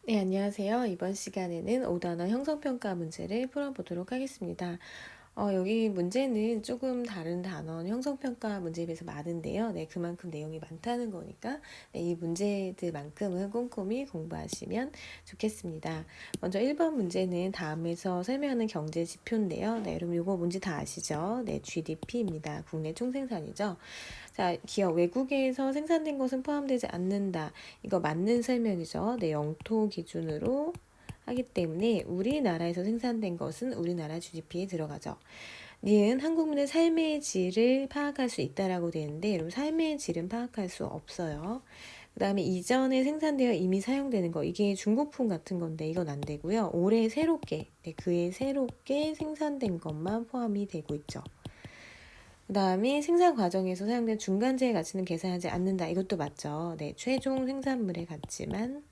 네, 안녕하세요. 이번 시간에는 5단원 형성평가 문제를 풀어보도록 하겠습니다. 여기 문제는 조금 다른 단원 형성평가 문제에 비해서 많은데요. 네, 그만큼 내용이 많다는 거니까 네, 이 문제들만큼은 꼼꼼히 공부하시면 좋겠습니다. 먼저 1번 문제는 다음에서 설명하는 경제 지표인데요. 네, 여러분 이거 뭔지 다 아시죠? 네, GDP입니다. 국내 총생산이죠. 자, 기업 외국에서 생산된 것은 포함되지 않는다. 이거 맞는 설명이죠. 네, 영토 기준으로 하기 때문에 우리나라에서 생산된 것은 우리나라 GDP에 들어가죠. 니은 한국민의 삶의 질을 파악할 수 있다라고 되는데 여러분 삶의 질은 파악할 수 없어요. 그 다음에 이전에 생산되어 이미 사용되는 거 이게 중고품 같은 건데 이건 안 되고요. 올해 새롭게 네, 그해 새롭게 생산된 것만 포함이 되고 있죠. 그 다음에 생산 과정에서 사용된 중간재의 가치는 계산하지 않는다. 이것도 맞죠. 네, 최종 생산물의 가치만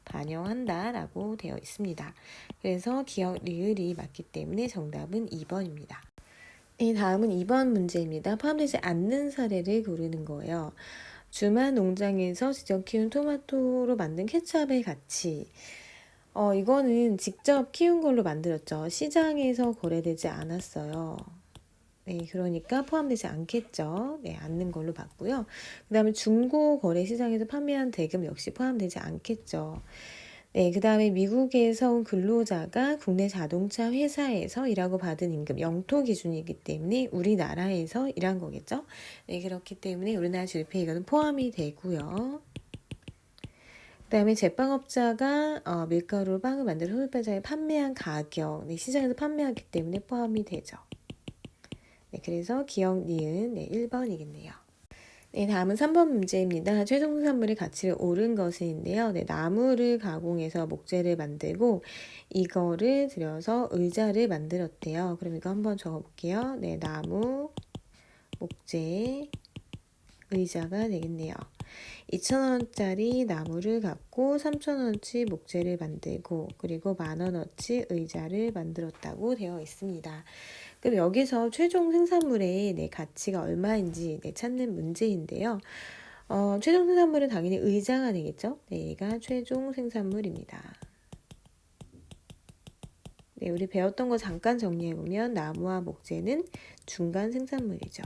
반영한다 라고 되어 있습니다. 그래서 기억 리을이 맞기 때문에 정답은 2번입니다. 다음은 2번 문제입니다. 포함되지 않는 사례를 고르는 거예요. 주말 농장에서 직접 키운 토마토로 만든 케첩의 가치. 이거는 직접 키운 걸로 만들었죠. 시장에서 거래되지 않았어요. 네, 그러니까 포함되지 않겠죠. 네, 않는 걸로 봤고요. 그 다음에 중고 거래 시장에서 판매한 대금 역시 포함되지 않겠죠. 네, 그 다음에 미국에서 온 근로자가 국내 자동차 회사에서 일하고 받은 임금, 영토 기준이기 때문에 우리나라에서 일한 거겠죠. 네, 그렇기 때문에 우리나라 GDP 이거는 포함이 되고요. 그 다음에 제빵업자가 밀가루로 빵을 만들어 소비자에 판매한 가격, 네, 시장에서 판매하기 때문에 포함이 되죠. 네, 그래서 기억 니은 네, 1번이겠네요. 네, 다음은 3번 문제입니다. 최종 생산물의 가치를 오른 것인데요. 네, 나무를 가공해서 목재를 만들고 이거를 들여서 의자를 만들었대요. 그럼 이거 한번 적어볼게요. 네, 나무, 목재, 의자가 되겠네요. 2,000원짜리 나무를 갖고 3,000원어치 목재를 만들고 그리고 10,000원어치 의자를 만들었다고 되어 있습니다. 그럼 여기서 최종 생산물의 가치가 얼마인지 찾는 문제인데요. 최종 생산물은 당연히 의자가 되겠죠. 네, 얘가 최종 생산물입니다. 네, 우리 배웠던 거 잠깐 정리해보면 나무와 목재는 중간 생산물이죠.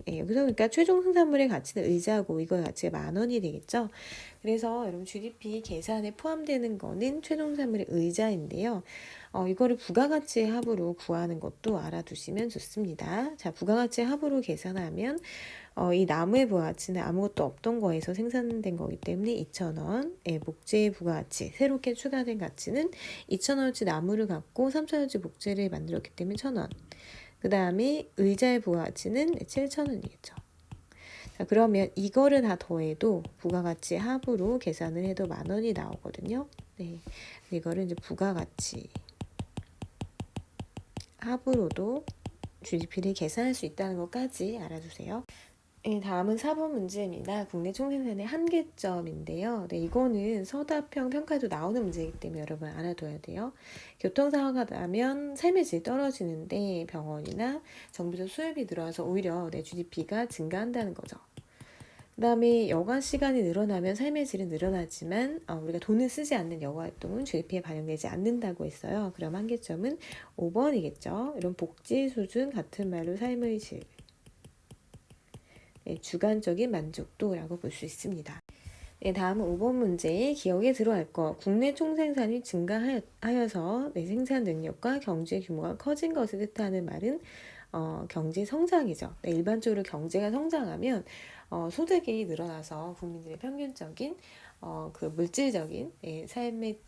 네, 여기서 그러니까 최종 생산물의 가치는 의자고 이거의 가치가 10,000원이 되겠죠. 그래서 여러분 GDP 계산에 포함되는 거는 최종 생산물의 의자인데요. 이거를 부가가치의 합으로 구하는 것도 알아두시면 좋습니다. 자, 부가가치의 합으로 계산하면 이 나무의 부가가치는 아무것도 없던 거에서 생산된 거기 때문에 2,000원, 목재의 부가가치, 새롭게 추가된 가치는 2,000원어치 나무를 갖고 3,000원어치 목재를 만들었기 때문에 1,000원. 그 다음에 의자의 부가가치는 7,000원이겠죠. 자, 그러면 이거를 다 더해도 부가가치 합으로 계산을 해도 10,000원이 나오거든요. 네, 이거를 이제 부가가치 합으로도 GDP를 계산할 수 있다는 것까지 알아두세요. 네, 다음은 4번 문제입니다. 국내 총생산의 한계점인데요. 네, 이거는 서답형 평가에도 나오는 문제이기 때문에 여러분 알아둬야 돼요. 교통사고가 나면 삶의 질이 떨어지는데 병원이나 정부에서 수입이 늘어서 오히려 내 GDP가 증가한다는 거죠. 그 다음에 여가 시간이 늘어나면 삶의 질은 늘어나지만 우리가 돈을 쓰지 않는 여가 활동은 GDP에 반영되지 않는다고 했어요. 그럼 한계점은 5번이겠죠. 이런 복지 수준 같은 말로 삶의 질. 네, 주관적인 만족도라고 볼 수 있습니다. 네, 다음은 5번 문제에 기억에 들어갈 거. 국내 총생산이 증가하여서 생산 능력과 경제 규모가 커진 것을 뜻하는 말은 경제 성장이죠. 네, 일반적으로 경제가 성장하면 소득이 늘어나서 국민들의 평균적인 그 물질적인 삶의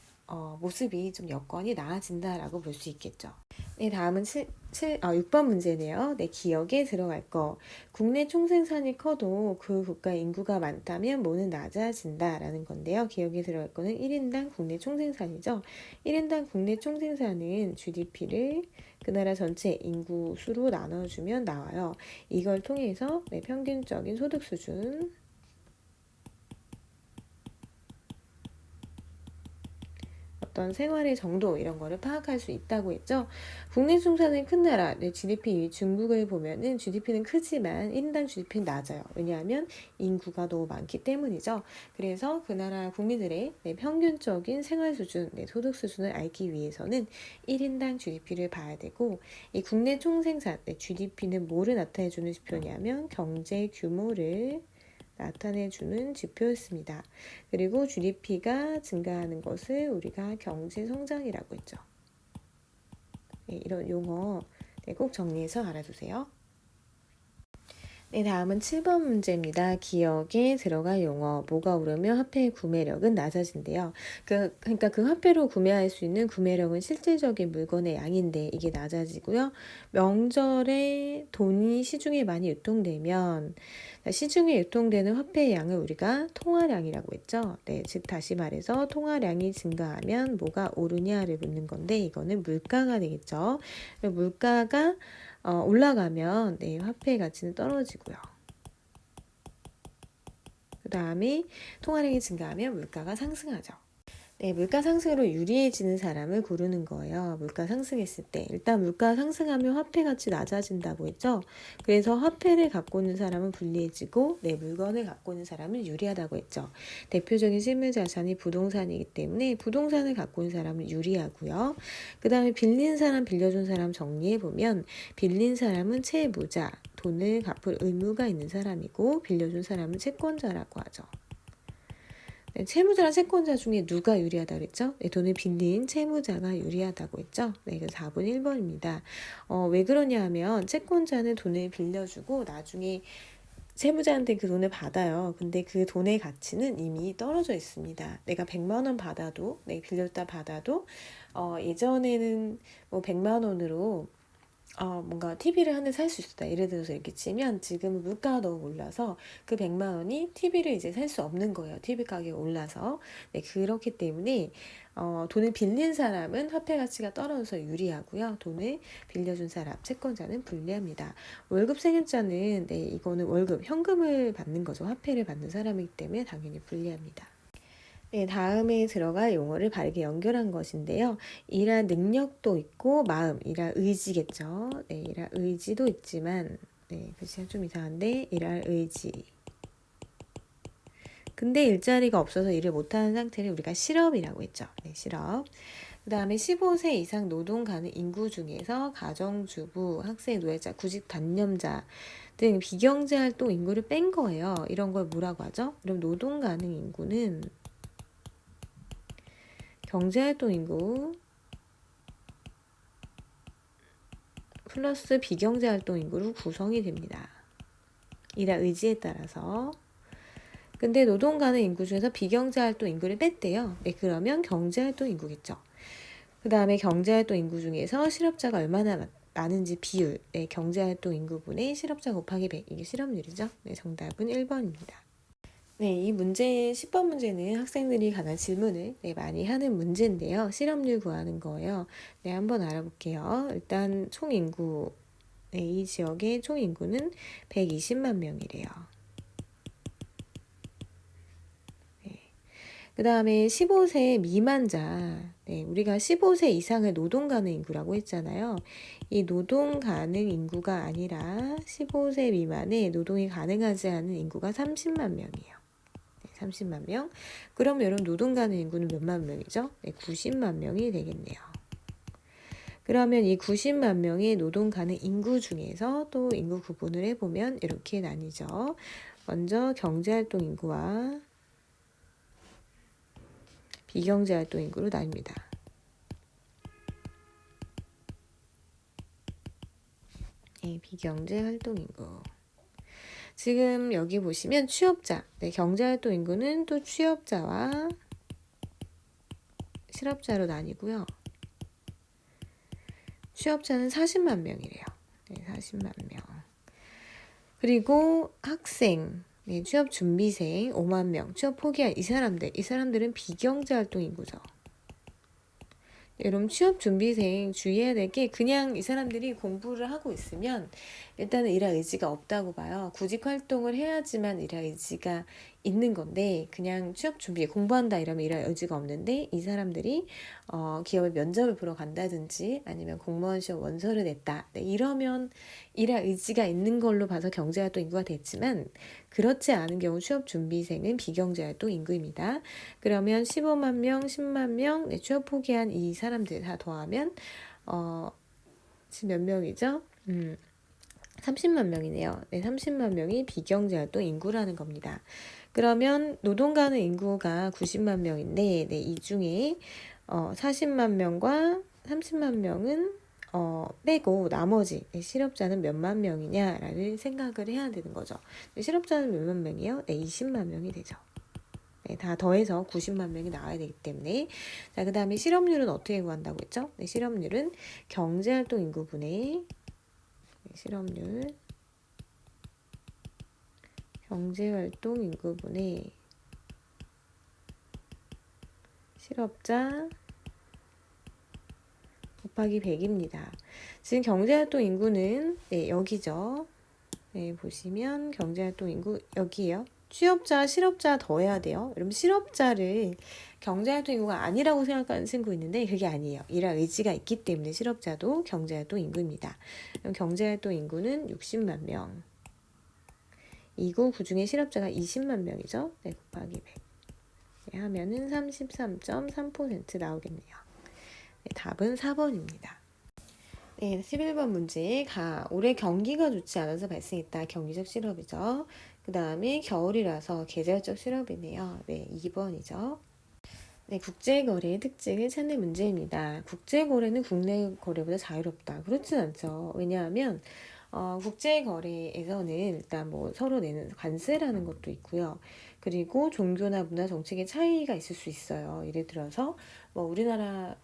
모습이 좀 여건이 나아진다라고 볼 수 있겠죠. 네, 다음은 6번 문제네요. 네, 기억에 들어갈 거. 국내 총생산이 커도 그 국가 인구가 많다면 뭐는 낮아진다라는 건데요. 기억에 들어갈 거는 1인당 국내 총생산이죠. 1인당 국내 총생산은 GDP를 그 나라 전체 인구 수로 나눠주면 나와요. 이걸 통해서 평균적인 소득 수준, 어떤 생활의 정도 이런 거를 파악할 수 있다고 했죠. 국내 생산이 큰 나라, GDP 중국을 보면은 GDP는 크지만 1인당 GDP는 낮아요. 왜냐하면 인구가 너무 많기 때문이죠. 그래서 그 나라 국민들의 평균적인 생활 수준, 소득 수준을 알기 위해서는 1인당 GDP를 봐야 되고, 이 국내 총생산, GDP는 뭐를 나타내주는 지표냐면 경제 규모를 나타내주는 지표였습니다. 그리고 GDP가 증가하는 것을 우리가 경제 성장이라고 했죠. 이런 용어 꼭 정리해서 알아두세요. 네, 다음은 7번 문제입니다. 기억에 들어갈 용어. 뭐가 오르면 화폐의 구매력은 낮아진대요. 그러니까 그 화폐로 구매할 수 있는 구매력은 실질적인 물건의 양인데 이게 낮아지고요. 명절에 돈이 시중에 많이 유통되면 시중에 유통되는 화폐의 양을 우리가 통화량이라고 했죠. 네, 즉 다시 말해서 통화량이 증가하면 뭐가 오르냐를 묻는 건데 이거는 물가가 되겠죠. 물가가 올라가면 화폐 가치는 떨어지고요. 그 다음에 통화량이 증가하면 물가가 상승하죠. 물가 상승으로 유리해지는 사람을 고르는 거예요. 물가 상승했을 때. 일단 물가 상승하면 화폐 가치 낮아진다고 했죠. 그래서 화폐를 갖고 있는 사람은 불리해지고 물건을 갖고 있는 사람은 유리하다고 했죠. 대표적인 실물 자산이 부동산이기 때문에 부동산을 갖고 있는 사람은 유리하고요. 그 다음에 빌린 사람, 빌려준 사람 정리해보면 빌린 사람은 채무자, 돈을 갚을 의무가 있는 사람이고 빌려준 사람은 채권자라고 하죠. 채무자랑 채권자 중에 누가 유리하다고 그랬죠? 돈을 빌린 채무자가 유리하다고 했죠? 그래서 4번 1번입니다. 왜 그러냐 하면 채권자는 돈을 빌려주고 나중에 채무자한테 그 돈을 받아요. 근데 그 돈의 가치는 이미 떨어져 있습니다. 내가 100만 원 받아도, 내가 빌렸다 받아도 예전에는 뭐 100만 원으로 뭔가 TV를 한 대 살 수 있었다. 예를 들어서 이렇게 치면 지금 물가가 너무 올라서 그 100만 원이 TV를 이제 살 수 없는 거예요. TV 가격이 올라서. 그렇기 때문에 돈을 빌린 사람은 화폐 가치가 떨어져서 유리하고요. 돈을 빌려준 사람, 채권자는 불리합니다. 월급 세입자는 이거는 월급, 현금을 받는 거죠. 화폐를 받는 사람이기 때문에 당연히 불리합니다. 다음에 들어갈 용어를 바르게 연결한 것인데요. 일할 능력도 있고 마음, 일할 의지겠죠. 일할 의지도 있지만 글씨가 좀 이상한데 일할 의지. 근데 일자리가 없어서 일을 못하는 상태를 우리가 실업이라고 했죠. 실업. 그 다음에 15세 이상 노동 가능 인구 중에서 가정주부, 학생, 노예자, 구직 단념자 등 비경제활동 인구를 뺀 거예요. 이런 걸 뭐라고 하죠? 그럼 노동 가능 인구는 경제활동 인구 플러스 비경제활동 인구로 구성이 됩니다. 일할 의지에 따라서. 근데 노동 가능 인구 중에서 비경제활동 인구를 뺐대요. 그러면 경제활동 인구겠죠. 그 다음에 경제활동 인구 중에서 실업자가 얼마나 많은지 비율. 경제활동 인구분의 실업자 곱하기 100. 이게 실업률이죠. 정답은 1번입니다. 이 문제 10번 문제는 학생들이 가장 질문을 많이 하는 문제인데요. 실업률 구하는 거예요. 한번 알아볼게요. 일단 총 인구, 이 지역의 총 인구는 120만 명이래요. 그 다음에 15세 미만자, 우리가 15세 이상의 노동 가능 인구라고 했잖아요. 이 노동 가능 인구가 아니라 15세 미만의 노동이 가능하지 않은 인구가 30만 명이에요. 30만 명. 그럼 여러분 노동 가능 인구는 몇만 명이죠? 90만 명이 되겠네요. 그러면 이 90만 명의 노동 가능 인구 중에서 또 인구 구분을 해보면 이렇게 나뉘죠. 먼저 경제활동 인구와 비경제활동 인구로 나뉩니다. 비경제활동 인구. 지금 여기 보시면 취업자, 경제활동 인구는 또 취업자와 실업자로 나뉘고요. 취업자는 40만 명이래요. 40만 명. 그리고 학생, 취업 준비생 5만 명, 취업 포기한 이 사람들은 비경제활동 인구죠. 여러분 취업 준비생 주의해야 될 게 그냥 이 사람들이 공부를 하고 있으면 일단은 일할 의지가 없다고 봐요. 구직 활동을 해야지만 일할 의지가 있는 건데 그냥 취업 준비 공부한다 이러면 일할 여지가 없는데 이 사람들이 기업에 면접을 보러 간다든지 아니면 공무원 시험 원서를 냈다. 네, 이러면 일할 의지가 있는 걸로 봐서 경제활동 인구가 됐지만 그렇지 않은 경우 취업 준비생은 비경제활동 인구입니다. 그러면 15만 명, 10만 명 네, 취업 포기한 이 사람들 다 더하면 지금 몇 명이죠? 30만 명이네요. 네, 30만 명이 비경제활동 인구라는 겁니다. 그러면 노동가능 인구가 90만 명인데 네, 이 중에 40만 명과 30만 명은 빼고 나머지 네, 실업자는 몇만 명이냐라는 생각을 해야 되는 거죠. 네, 실업자는 몇만 명이요? 네, 20만 명이 되죠. 네, 다 더해서 90만 명이 나와야 되기 때문에 자, 그 다음에 실업률은 어떻게 구한다고 했죠? 네, 실업률은 경제활동 인구분의 실업률 경제활동 인구분의 실업자 곱하기 100입니다. 지금 경제활동 인구는 네, 여기죠. 네, 보시면 경제활동 인구 여기에요. 취업자, 실업자 더해야 돼요. 여러분 실업자를 경제활동 인구가 아니라고 생각하는 친구 있는데 그게 아니에요. 일할 의지가 있기 때문에 실업자도 경제활동 인구입니다. 그럼 경제활동 인구는 60만 명. 이고 그중에 실업자가 20만 명이죠. 네, 곱하기 100. 네, 하면은 33.3% 나오겠네요. 네, 답은 4번입니다. 네, 11번 문제. 올해 경기가 좋지 않아서 발생했다. 경기적 실업이죠. 그 다음에 겨울이라서 계절적 실업이네요. 네, 2번이죠. 네, 국제거래의 특징을 찾는 문제입니다. 국제거래는 국내 거래보다 자유롭다. 그렇진 않죠. 왜냐하면 국제거래에서는 일단 뭐 서로 내는 관세라는 것도 있고요. 그리고 종교나 문화 정책의 차이가 있을 수 있어요. 예를 들어서 뭐 우리나라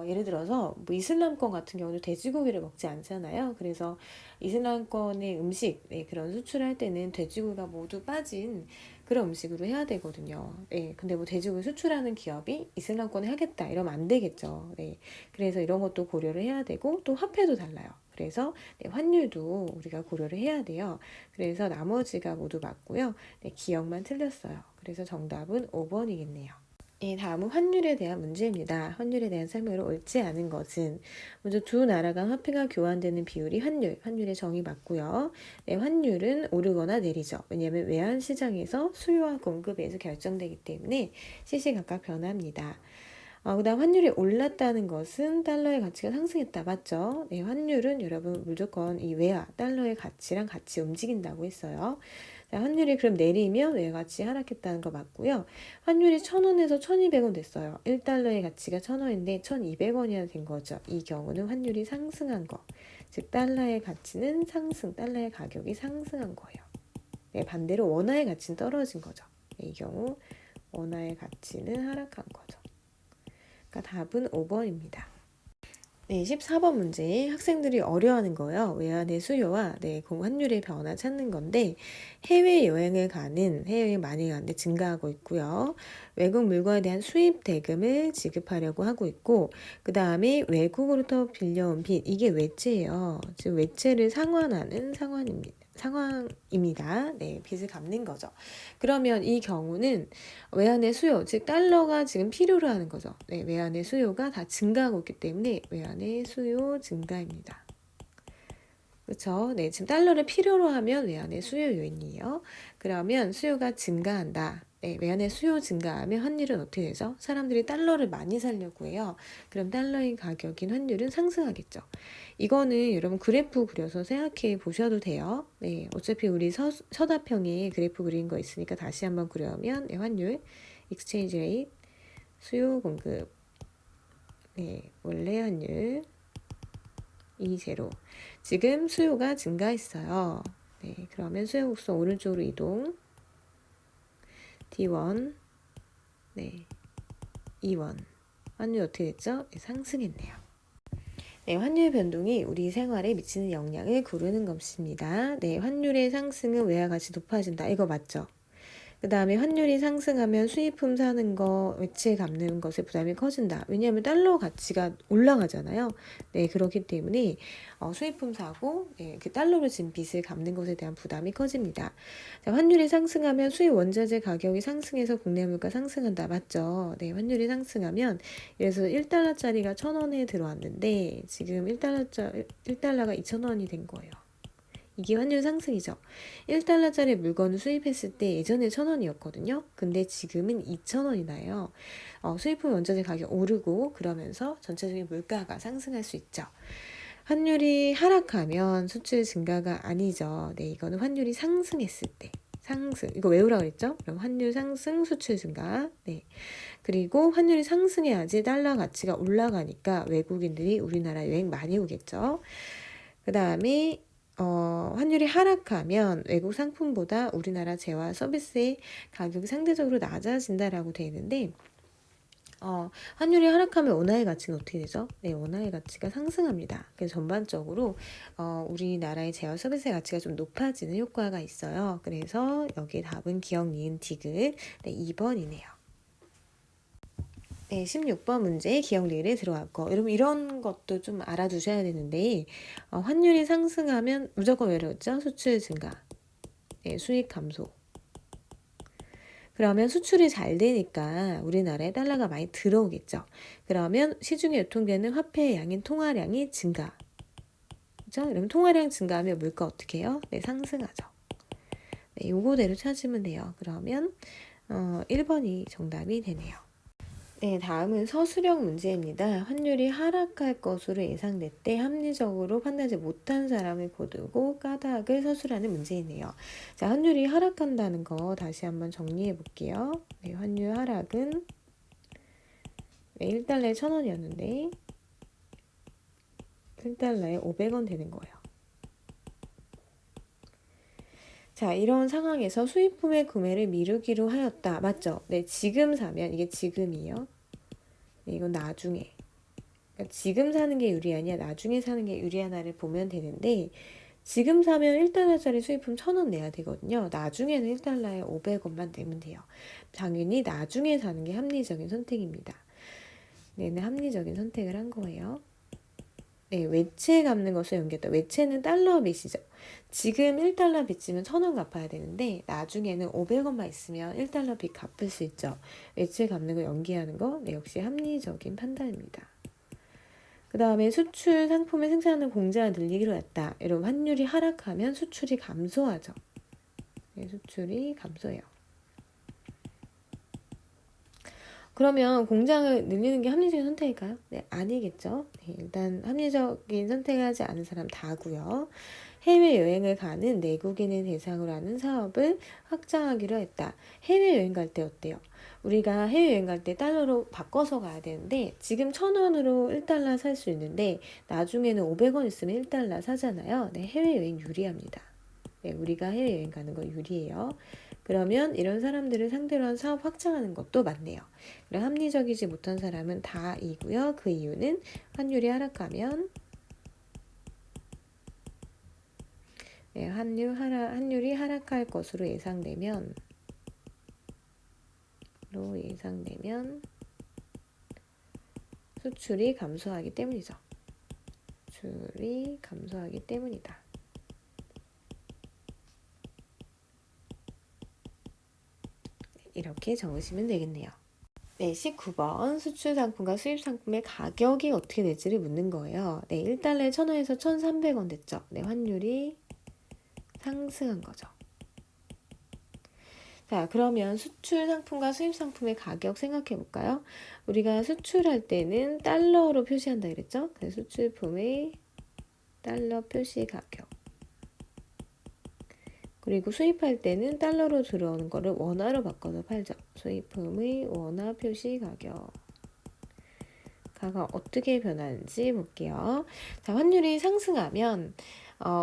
예를 들어서 뭐 이슬람권 같은 경우는 돼지고기를 먹지 않잖아요. 그래서 이슬람권의 음식, 네, 그런 수출할 때는 돼지고기가 모두 빠진 그런 음식으로 해야 되거든요. 네, 근데 뭐 돼지고기 수출하는 기업이 이슬람권을 하겠다 이러면 안 되겠죠. 네, 그래서 이런 것도 고려를 해야 되고 또 화폐도 달라요. 그래서 네, 환율도 우리가 고려를 해야 돼요. 그래서 나머지가 모두 맞고요. 네, 기억만 틀렸어요. 그래서 정답은 5번이겠네요. 다음은 환율에 대한 문제입니다. 환율에 대한 설명으로 옳지 않은 것은 먼저 두 나라 간 화폐가 교환되는 비율이 환율의 정의 맞고요. 네, 환율은 오르거나 내리죠. 왜냐하면 외환 시장에서 수요와 공급에서 결정되기 때문에 시시각각 변합니다. 그다음 환율이 올랐다는 것은 달러의 가치가 상승했다. 맞죠? 네, 환율은 여러분 무조건 이 외화, 달러의 가치랑 같이 움직인다고 했어요. 자, 환율이 그럼 내리면 외화 가치 하락했다는 거 맞고요. 환율이 1,000원에서 1,200원 됐어요. 1달러의 가치가 1,000원인데 1,200원이나 된 거죠. 이 경우는 환율이 상승한 거. 즉 달러의 가치는 상승, 달러의 가격이 상승한 거예요. 네, 반대로 원화의 가치는 떨어진 거죠. 네, 이 경우 원화의 가치는 하락한 거죠. 그러니까 답은 5번입니다. 네, 14번 문제 학생들이 어려워하는 거예요. 외환의 수요와 환율의 변화 찾는 건데 해외여행을 많이 가는데 증가하고 있고요. 외국 물건에 대한 수입 대금을 지급하려고 하고 있고 그 다음에 외국으로부터 빌려온 빚 이게 외채예요. 지금 외채를 상환하는 상황입니다. 네, 빚을 갚는 거죠. 그러면 이 경우는 외환의 수요, 즉 달러가 지금 필요로 하는 거죠. 네, 외환의 수요가 다 증가하고 있기 때문에 외환의 수요 증가입니다. 그렇죠? 네, 지금 달러를 필요로 하면 외환의 수요 요인이에요. 그러면 수요가 증가한다. 네, 외환의 수요 증가하면 환율은 어떻게 되죠? 사람들이 달러를 많이 사려고 해요. 그럼 달러의 가격인 환율은 상승하겠죠. 이거는 여러분 그래프 그려서 생각해 보셔도 돼요. 네, 어차피 우리 서다평에 그래프 그린 거 있으니까 다시 한번 그려면 네, 환율, exchange rate, 수요 공급, 네, 원래 환율, 제로. 지금 수요가 증가했어요. 네, 그러면 수요 곡선 오른쪽으로 이동. D1, 네, E1. 환율 어떻게 됐죠? 네, 상승했네요. 네, 환율 변동이 우리 생활에 미치는 영향을 고르는 것입니다. 네, 환율의 상승은 외화 가치 높아진다. 이거 맞죠? 그 다음에 환율이 상승하면 수입품 사는 거, 외채 갚는 것에 부담이 커진다. 왜냐하면 달러 가치가 올라가잖아요. 네, 그렇기 때문에 수입품 사고 그 달러로 진 빚을 갚는 것에 대한 부담이 커집니다. 자, 환율이 상승하면 수입 원자재 가격이 상승해서 국내 물가 상승한다. 맞죠? 네, 환율이 상승하면 그래서 1달러짜리가 1,000원에 들어왔는데 지금 1달러가 2,000원이 된 거예요. 이게 환율 상승이죠. 1달러짜리 물건을 수입했을 때 예전에 1,000원이었거든요. 근데 지금은 2,000원이 나요. 수입품 원자재 가격 오르고 그러면서 전체적인 물가가 상승할 수 있죠. 환율이 하락하면 수출 증가가 아니죠. 네, 이거는 환율이 상승했을 때. 상승. 이거 외우라고 그랬죠? 그럼 환율 상승, 수출 증가. 네. 그리고 환율이 상승해야지 달러 가치가 올라가니까 외국인들이 우리나라 여행 많이 오겠죠. 그 다음에 환율이 하락하면 외국 상품보다 우리나라 재화 서비스의 가격이 상대적으로 낮아진다라고 되어 있는데 환율이 하락하면 원화의 가치는 어떻게 되죠? 네, 원화의 가치가 상승합니다. 그래서 전반적으로 우리나라의 재화 서비스의 가치가 좀 높아지는 효과가 있어요. 그래서 여기 답은 기억, 니은, 디귿. 네, 2번이네요. 네, 16번 문제 기억 리을에 들어갔고 여러분 이런 것도 좀 알아두셔야 되는데 환율이 상승하면 무조건 외웠죠? 수출 증가, 네, 수익 감소. 그러면 수출이 잘 되니까 우리나라에 달러가 많이 들어오겠죠. 그러면 시중에 유통되는 화폐의 양인 통화량이 증가. 그렇죠? 그러면 통화량 증가하면 물가 어떻게 해요? 네, 상승하죠. 네, 요거대로 찾으면 돼요. 그러면 1번이 정답이 되네요. 네, 다음은 서술형 문제입니다. 환율이 하락할 것으로 예상될 때 합리적으로 판단하지 못한 사람을 거두고 까닭을 서술하는 문제이네요. 자, 환율이 하락한다는 거 다시 한번 정리해 볼게요. 네, 환율 하락은 1달러에 1,000원이었는데 1달러에 500원 되는 거예요. 자, 이런 상황에서 수입품의 구매를 미루기로 하였다. 맞죠? 네, 지금 사면 이게 지금이에요. 네, 이건 나중에. 그러니까 지금 사는 게 유리하냐, 나중에 사는 게 유리하냐를 보면 되는데 지금 사면 1달러짜리 수입품 1,000원 내야 되거든요. 나중에는 1달러에 500원만 내면 돼요. 당연히 나중에 사는 게 합리적인 선택입니다. 네, 합리적인 선택을 한 거예요. 네, 외채 갚는 것을 연기했다. 외채는 달러 빚이죠. 지금 1달러 빚지면 1,000원 갚아야 되는데 나중에는 500원만 있으면 1달러 빚 갚을 수 있죠. 외채 갚는 거 연기하는 거 네, 역시 합리적인 판단입니다. 그 다음에 수출 상품을 생산하는 공장을 늘리기로 했다. 여러분 환율이 하락하면 수출이 감소하죠. 네, 수출이 감소해요. 그러면 공장을 늘리는 게 합리적인 선택일까요? 네, 아니겠죠. 네, 일단 합리적인 선택을 하지 않은 사람 다고요. 해외여행을 가는 내국인을 대상으로 하는 사업을 확장하기로 했다. 해외여행 갈 때 어때요? 우리가 해외여행 갈 때 달러로 바꿔서 가야 되는데 지금 1,000원으로 1달러 살 수 있는데 나중에는 500원 있으면 1달러 사잖아요. 네, 해외여행 유리합니다. 네, 우리가 해외여행 가는 거 유리해요. 그러면 이런 사람들을 상대로 한 사업 확장하는 것도 맞네요. 그럼 합리적이지 못한 사람은 다이고요. 그 이유는 환율이 하락하면 네, 환율이 하락할 것으로 예상되면 수출이 감소하기 때문이죠. 수출이 감소하기 때문이다. 이렇게 적으시면 되겠네요. 네, 19번 수출 상품과 수입 상품의 가격이 어떻게 될지를 묻는 거예요. 네, 1달러에 1,000원에서 1,300원 됐죠. 네, 환율이 상승한 거죠. 자, 그러면 수출 상품과 수입 상품의 가격 생각해 볼까요? 우리가 수출할 때는 달러로 표시한다 그랬죠? 그래서 수출품의 달러 표시 가격. 그리고 수입할 때는 달러로 들어오는 거를 원화로 바꿔서 팔죠. 수입품의 원화 표시 가격. 가가 어떻게 변하는지 볼게요. 자, 환율이 상승하면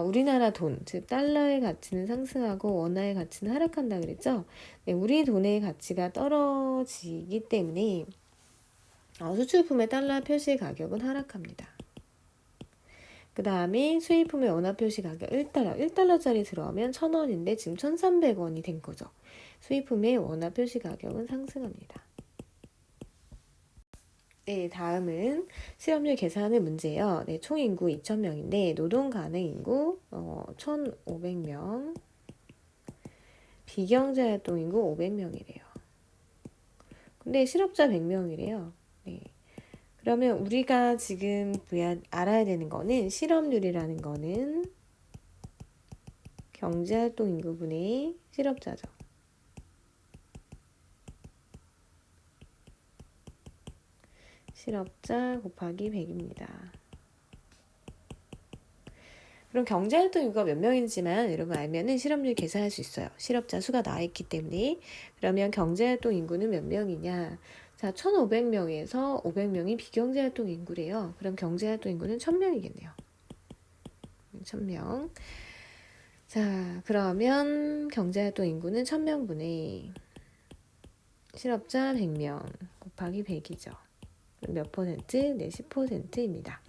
우리나라 돈, 즉 달러의 가치는 상승하고 원화의 가치는 하락한다 그랬죠? 네, 우리 돈의 가치가 떨어지기 때문에 수출품의 달러 표시 가격은 하락합니다. 그 다음에 수입품의 원화 표시 가격 1달러짜리 들어오면 1,000원인데 지금 1,300원이 된 거죠. 수입품의 원화 표시 가격은 상승합니다. 네, 다음은 실업률 계산의 문제예요. 네, 총 인구 2,000명인데 노동 가능 인구 1,500명, 비경제 활동 인구 500명이래요. 근데 실업자 100명이래요. 네. 그러면 우리가 지금 알아야 되는 거는 실업률이라는 거는 경제활동 인구분의 실업자죠. 실업자 곱하기 100입니다. 그럼 경제활동 인구가 몇 명인지만 여러분 알면은 실업률 계산할 수 있어요. 실업자 수가 나와 있기 때문에. 그러면 경제활동 인구는 몇 명이냐? 자, 1,500명에서 500명이 비경제활동 인구래요. 그럼 경제활동 인구는 1,000명이겠네요. 1,000명. 자, 그러면 경제활동 인구는 1,000명분의 실업자 100명 곱하기 100이죠. 몇 퍼센트? 네, 10%입니다.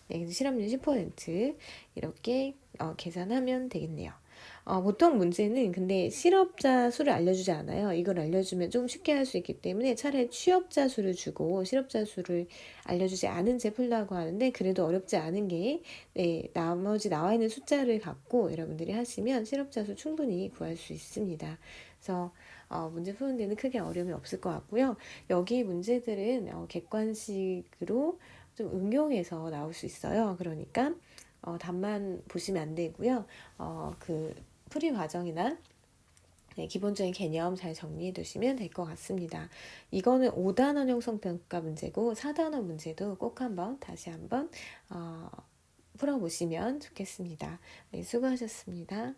네, 실업률 10% 이렇게 계산하면 되겠네요. 보통 문제는 근데 실업자 수를 알려주지 않아요. 이걸 알려주면 좀 쉽게 할 수 있기 때문에 차라리 취업자 수를 주고 실업자 수를 알려주지 않은 채 풀라고 하는데 그래도 어렵지 않은 게 네, 나머지 나와 있는 숫자를 갖고 여러분들이 하시면 실업자 수 충분히 구할 수 있습니다. 그래서 문제 푸는 데는 크게 어려움이 없을 것 같고요. 여기 문제들은 객관식으로 좀 응용해서 나올 수 있어요. 그러니까 답만 보시면 안 되고요. 그 풀이 과정이나 네, 기본적인 개념 잘 정리해 두시면 될 것 같습니다. 이거는 5단원 형성평가 문제고 4단원 문제도 꼭 다시 한번 풀어보시면 좋겠습니다. 네, 수고하셨습니다.